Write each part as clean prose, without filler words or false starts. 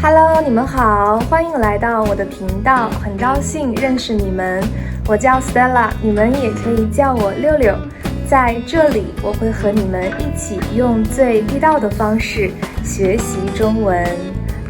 Hello， 你们好，欢迎来到我的频道，很高兴认识你们。我叫 Stella， 你们也可以叫我六六。在这里，我会和你们一起用最地道的方式学习中文。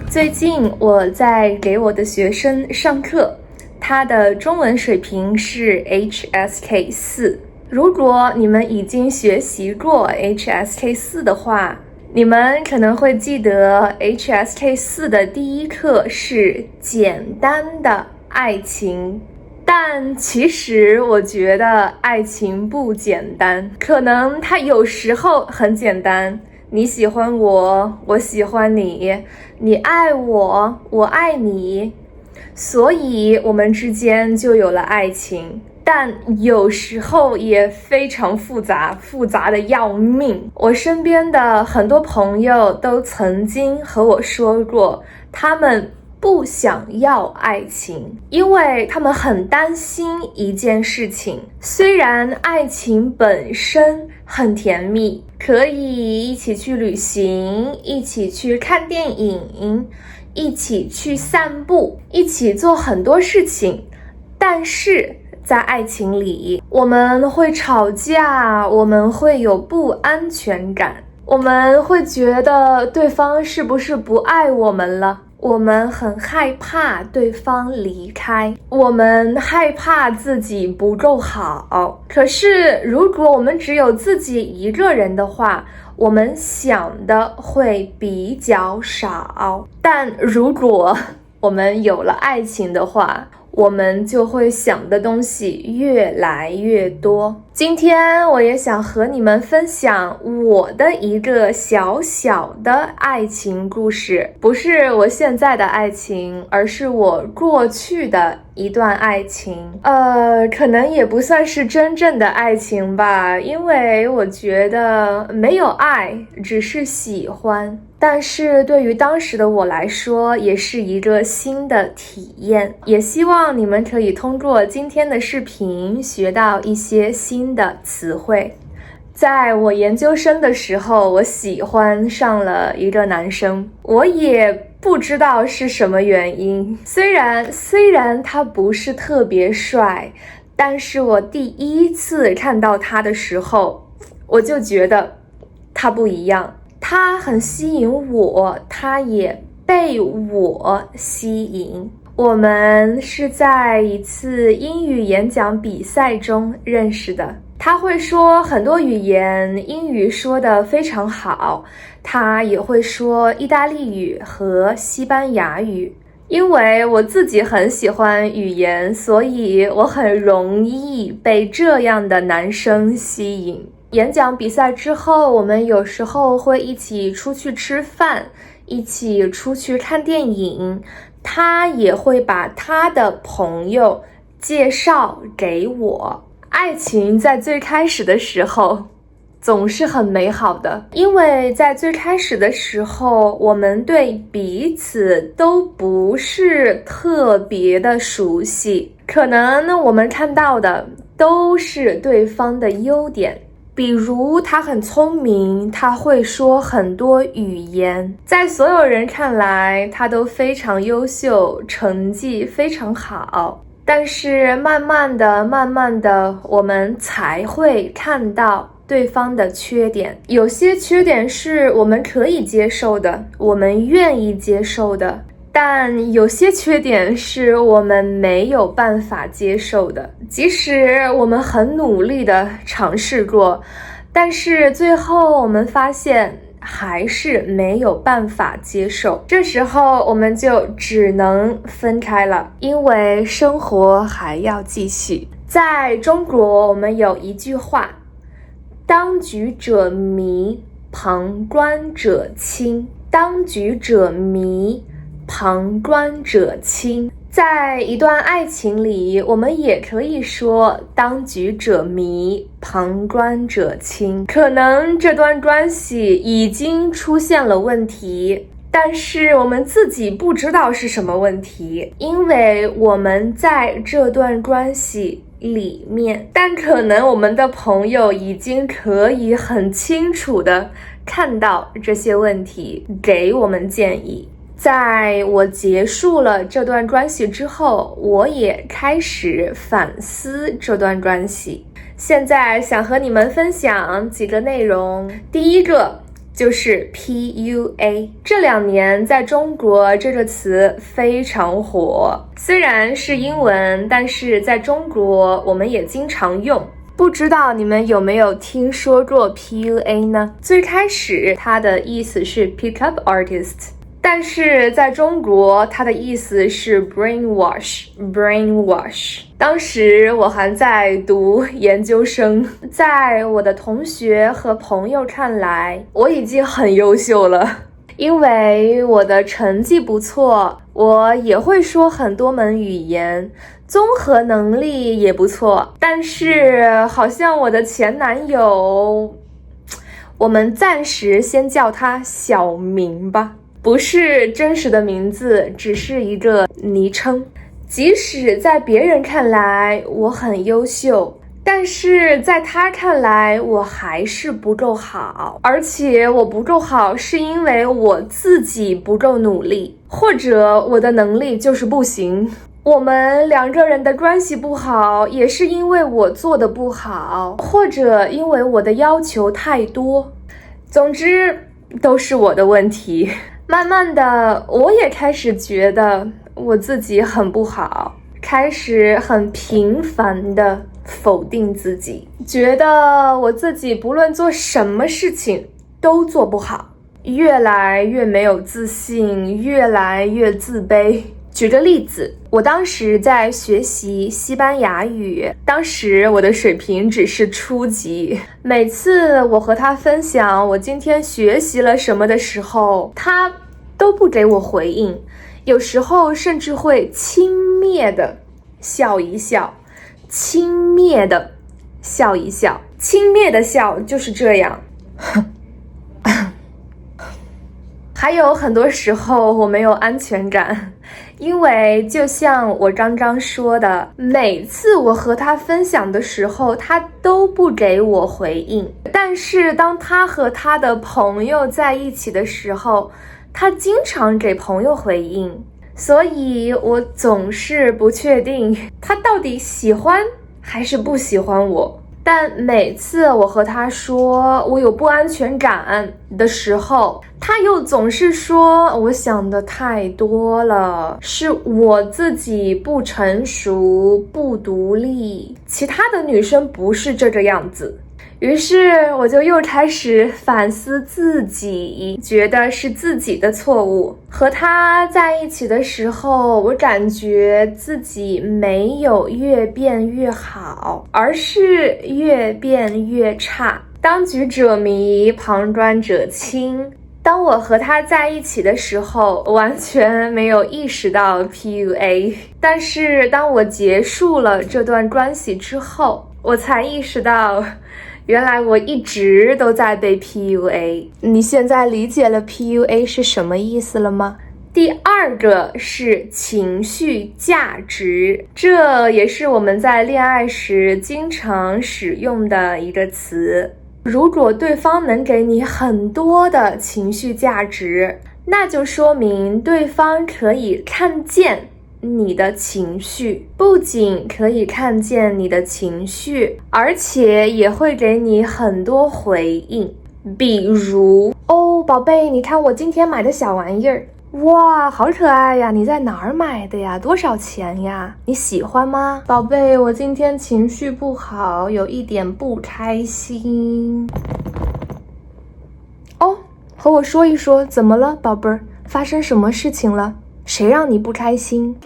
最近我在给我的学生上课，他的中文水平是 HSK 4。如果你们已经学习过 HSK 4的话，你们可能会记得 HSK 4的第一课是简单的爱情，但其实我觉得爱情不简单，可能它有时候很简单，你喜欢我，我喜欢你，你爱我，我爱你，所以我们之间就有了爱情。但有时候也非常复杂，复杂的要命。我身边的很多朋友都曾经和我说过，他们不想要爱情，因为他们很担心一件事情。虽然爱情本身很甜蜜，可以一起去旅行，一起去看电影，一起去散步，一起做很多事情，但是在爱情里，我们会吵架，我们会有不安全感，我们会觉得对方是不是不爱我们了，我们很害怕对方离开，我们害怕自己不够好。可是如果我们只有自己一个人的话，我们想的会比较少。但如果我们有了爱情的话，我们就会想的东西越来越多。今天我也想和你们分享我的一个小小的爱情故事，不是我现在的爱情，而是我过去的一段爱情。可能也不算是真正的爱情吧，因为我觉得没有爱，只是喜欢。但是对于当时的我来说，也是一个新的体验。也希望你们可以通过今天的视频学到一些新的词汇。在我研究生的时候，我喜欢上了一个男生，我也不知道是什么原因。虽然他不是特别帅，但是我第一次看到他的时候，我就觉得他不一样。他很吸引我，他也被我吸引。我们是在一次英语演讲比赛中认识的。他会说很多语言，英语说得非常好，他也会说意大利语和西班牙语。因为我自己很喜欢语言，所以我很容易被这样的男生吸引。演讲比赛之后，我们有时候会一起出去吃饭，一起出去看电影，他也会把他的朋友介绍给我。爱情在最开始的时候总是很美好的，因为在最开始的时候，我们对彼此都不是特别的熟悉，可能我们看到的都是对方的优点。比如他很聪明，他会说很多语言，在所有人看来他都非常优秀，成绩非常好。但是慢慢的我们才会看到对方的缺点，有些缺点是我们可以接受的，我们愿意接受的，但有些缺点是我们没有办法接受的，即使我们很努力的尝试过，但是最后我们发现还是没有办法接受，这时候我们就只能分开了，因为生活还要继续。在中国，我们有一句话，当局者迷，旁观者清。当局者迷，旁观者清。在一段爱情里，我们也可以说当局者迷，旁观者清。可能这段关系已经出现了问题，但是我们自己不知道是什么问题，因为我们在这段关系里面，但可能我们的朋友已经可以很清楚地看到这些问题，给我们建议。在我结束了这段关系之后，我也开始反思这段关系。现在想和你们分享几个内容。第一个就是 PUA， 这2年在中国这个词非常火，虽然是英文，但是在中国我们也经常用。不知道你们有没有听说过 PUA 呢？最开始它的意思是 Pickup Artist， 但是在中国它的意思是 brainwash。 当时我还在读研究生，在我的同学和朋友看来，我已经很优秀了，因为我的成绩不错，我也会说很多门语言，综合能力也不错。但是好像我的前男友，我们暂时先叫他小明吧，不是真实的名字，只是一个昵称。即使在别人看来我很优秀，但是在他看来我还是不够好，而且我不够好是因为我自己不够努力，或者我的能力就是不行。我们2个人的关系不好，也是因为我做的不好，或者因为我的要求太多。总之都是我的问题。慢慢的我也开始觉得我自己很不好，开始很频繁的否定自己，觉得我自己不论做什么事情都做不好，越来越没有自信，越来越自卑。举个例子，我当时在学习西班牙语，当时我的水平只是初级。每次我和他分享我今天学习了什么的时候，他都不给我回应，有时候甚至会轻蔑的笑一笑，轻蔑的笑一笑，轻蔑的笑就是这样。还有很多时候我没有安全感，因为就像我刚刚说的，每次我和他分享的时候，他都不给我回应。但是当他和他的朋友在一起的时候，他经常给朋友回应，所以我总是不确定他到底喜欢还是不喜欢我。但每次我和他说我有不安全感的时候，他又总是说我想的太多了，是我自己不成熟不独立，其他的女生不是这个样子。于是我就又开始反思自己，觉得是自己的错误。和他在一起的时候，我感觉自己没有越变越好，而是越变越差。当局者迷，旁观者清。当我和他在一起的时候，完全没有意识到 PUA， 但是当我结束了这段关系之后，我才意识到原来我一直都在被 PUA。 你现在理解了 PUA 是什么意思了吗？第2个是情绪价值，这也是我们在恋爱时经常使用的一个词。如果对方能给你很多的情绪价值，那就说明对方可以看见你的情绪，不仅可以看见你的情绪，而且也会给你很多回应。比如，哦，宝贝，你看我今天买的小玩意儿，哇，好可爱呀！你在哪儿买的呀？多少钱呀？你喜欢吗？宝贝，我今天情绪不好，有一点不开心。哦，和我说一说，怎么了，宝贝儿？发生什么事情了？谁让你不开心？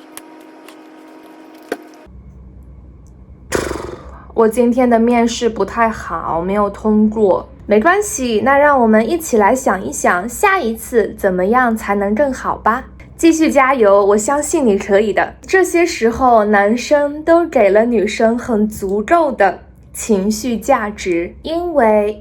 我今天的面试不太好，没有通过。没关系，那让我们一起来想一想，下一次怎么样才能更好吧。继续加油，我相信你可以的。这些时候，男生都给了女生很足够的情绪价值，因为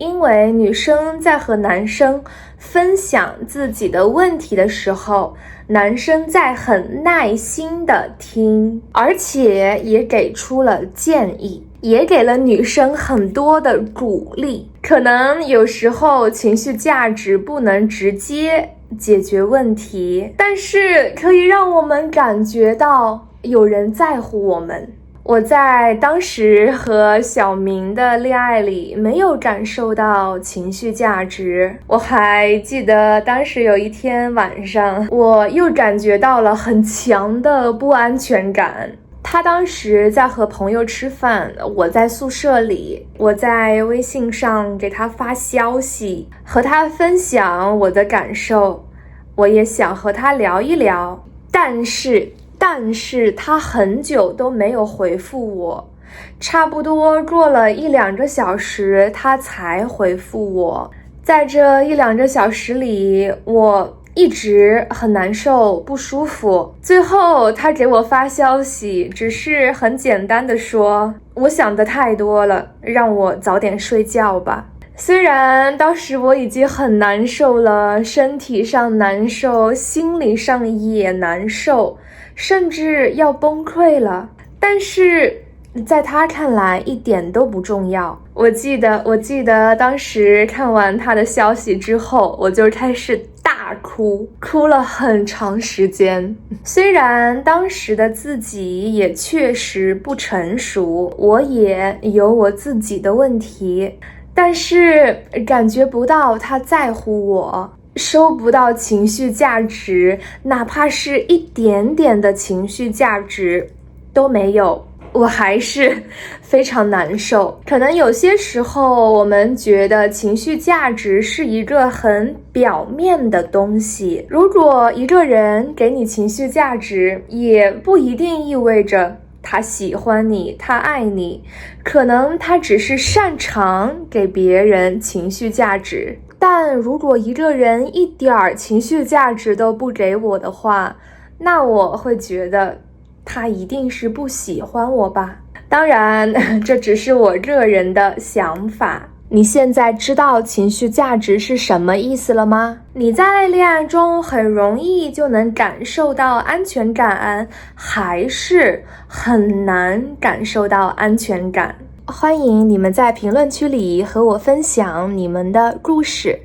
女生在和男生分享自己的问题的时候，男生在很耐心的听，而且也给出了建议，也给了女生很多的鼓励。可能有时候情绪价值不能直接解决问题，但是可以让我们感觉到有人在乎我们。我在当时和小明的恋爱里没有感受到情绪价值。我还记得当时有一天晚上，我又感觉到了很强的不安全感。他当时在和朋友吃饭，我在宿舍里，我在微信上给他发消息，和他分享我的感受，我也想和他聊一聊，但是他很久都没有回复我，差不多过了1-2个小时他才回复我。在这1-2个小时里，我一直很难受不舒服。最后他给我发消息，只是很简单的说，我想的太多了，让我早点睡觉吧。虽然当时我已经很难受了，身体上难受，心理上也难受，甚至要崩溃了，但是在他看来一点都不重要。我记得当时看完他的消息之后，我就开始大哭了很长时间。虽然当时的自己也确实不成熟，我也有我自己的问题，但是感觉不到他在乎我，收不到情绪价值，哪怕是一点点的情绪价值都没有，我还是非常难受。可能有些时候我们觉得情绪价值是一个很表面的东西，如果一个人给你情绪价值，也不一定意味着他喜欢你，他爱你，可能他只是擅长给别人情绪价值。但如果一个人一点情绪价值都不给我的话，那我会觉得他一定是不喜欢我吧。当然，这只是我个人的想法。你现在知道情绪价值是什么意思了吗？你在恋爱中很容易就能感受到安全感，还是很难感受到安全感？欢迎你们在评论区里和我分享你们的故事。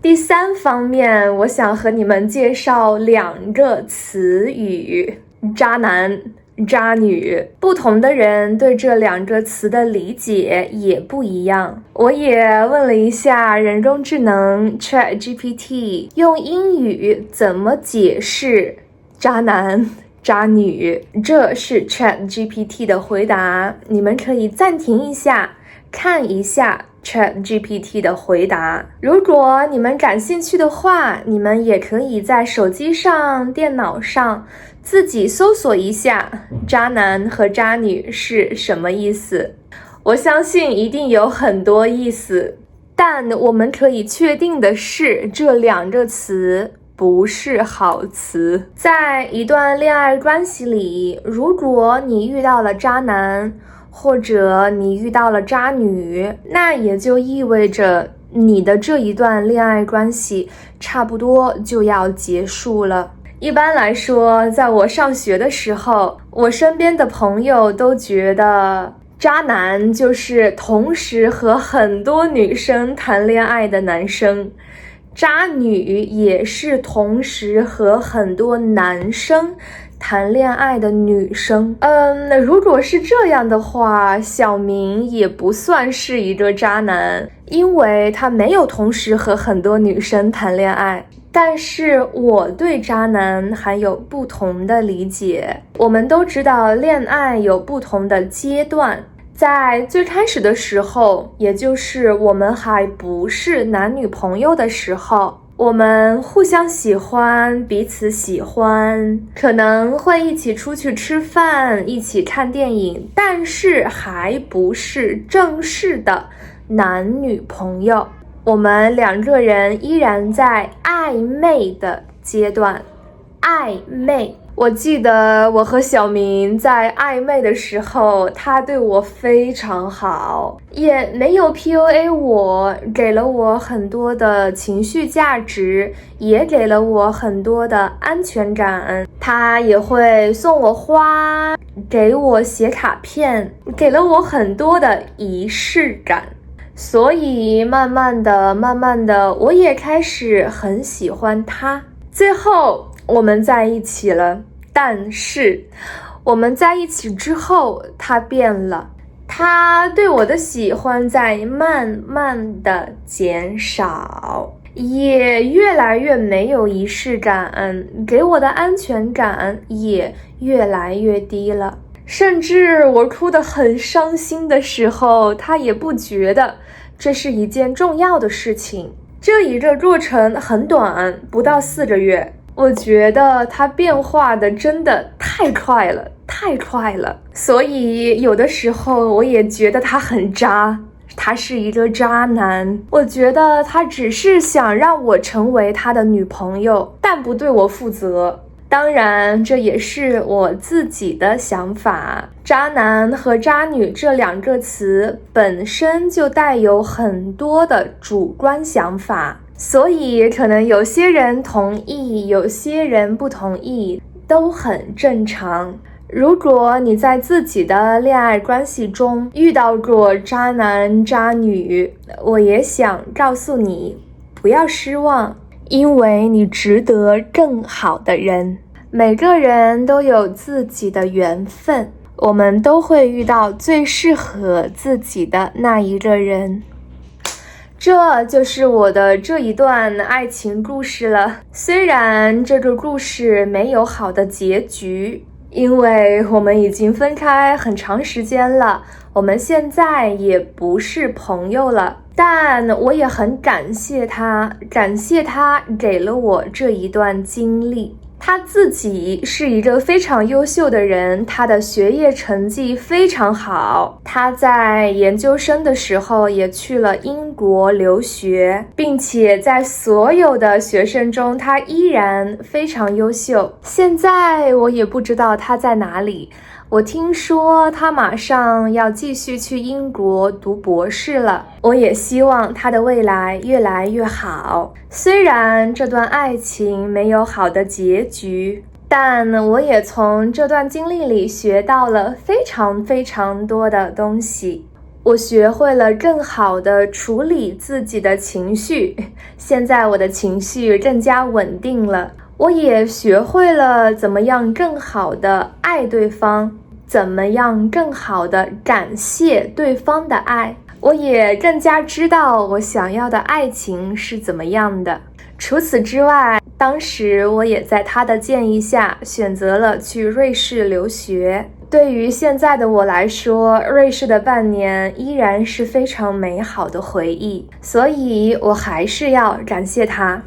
第3方面，我想和你们介绍2个词语：渣男、渣女。不同的人对这2个词的理解也不一样。我也问了一下人工智能 ChatGPT， 用英语怎么解释渣男、渣女？这是 ChatGPT 的回答，你们可以暂停一下，看一下ChatGPT 的回答。如果你们感兴趣的话，你们也可以在手机上、电脑上自己搜索一下渣男和渣女是什么意思。我相信一定有很多意思，但我们可以确定的是，这2个词不是好词。在一段恋爱关系里，如果你遇到了渣男，或者你遇到了渣女，那也就意味着你的这一段恋爱关系差不多就要结束了。一般来说，在我上学的时候，我身边的朋友都觉得渣男就是同时和很多女生谈恋爱的男生，渣女也是同时和很多男生谈恋爱的女生。如果是这样的话，小明也不算是一个渣男，因为他没有同时和很多女生谈恋爱。但是我对渣男还有不同的理解。我们都知道恋爱有不同的阶段，在最开始的时候，也就是我们还不是男女朋友的时候，我们互相喜欢，彼此喜欢，可能会一起出去吃饭，一起看电影，但是还不是正式的男女朋友。我们2个人依然在暧昧的阶段。暧昧，我记得我和小明在暧昧的时候，他对我非常好，也没有 PUA 我，给了我很多的情绪价值，也给了我很多的安全感。他也会送我花，给我写卡片，给了我很多的仪式感。所以慢慢的，我也开始很喜欢他。最后我们在一起了，但是我们在一起之后，他变了，他对我的喜欢在慢慢的减少，也越来越没有仪式感，给我的安全感也越来越低了。甚至我哭得很伤心的时候，他也不觉得这是一件重要的事情。这一个过程很短，不到4个月。我觉得他变化的真的太快了，太快了。所以有的时候我也觉得他很渣，他是一个渣男。我觉得他只是想让我成为他的女朋友，但不对我负责。当然，这也是我自己的想法。渣男和渣女这2个词本身就带有很多的主观想法，所以可能有些人同意，有些人不同意，都很正常。如果你在自己的恋爱关系中遇到过渣男渣女，我也想告诉你，不要失望，因为你值得更好的人。每个人都有自己的缘分，我们都会遇到最适合自己的那一个人。这就是我的这一段爱情故事了。虽然这个故事没有好的结局，因为我们已经分开很长时间了，我们现在也不是朋友了，但我也很感谢他给了我这一段经历。他自己是一个非常优秀的人，他的学业成绩非常好，他在研究生的时候也去了英国留学，并且在所有的学生中，他依然非常优秀。现在我也不知道他在哪里，我听说他马上要继续去英国读博士了，我也希望他的未来越来越好。虽然这段爱情没有好的结局，但我也从这段经历里学到了非常多的东西。我学会了更好的处理自己的情绪，现在我的情绪更加稳定了。我也学会了怎么样更好的爱对方，怎么样更好的感谢对方的爱。我也更加知道我想要的爱情是怎么样的。除此之外，当时我也在他的建议下选择了去瑞士留学。对于现在的我来说，瑞士的半年依然是非常美好的回忆，所以我还是要感谢他。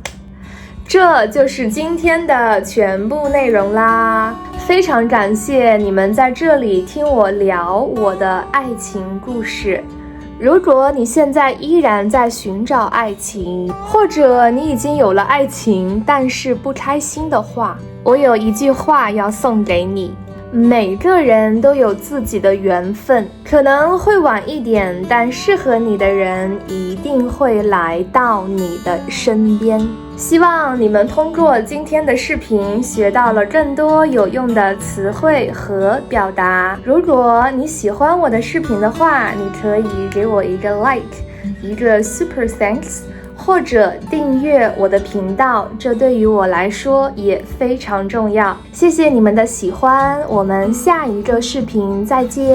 这就是今天的全部内容啦，非常感谢你们在这里听我聊我的爱情故事。如果你现在依然在寻找爱情，或者你已经有了爱情但是不开心的话，我有一句话要送给你。每个人都有自己的缘分，可能会晚一点，但适合你的人一定会来到你的身边。希望你们通过今天的视频学到了更多有用的词汇和表达。如果你喜欢我的视频的话，你可以给我一个 like， 一个 super thanks，或者订阅我的频道，这对于我来说也非常重要。谢谢你们的喜欢，我们下一个视频再见。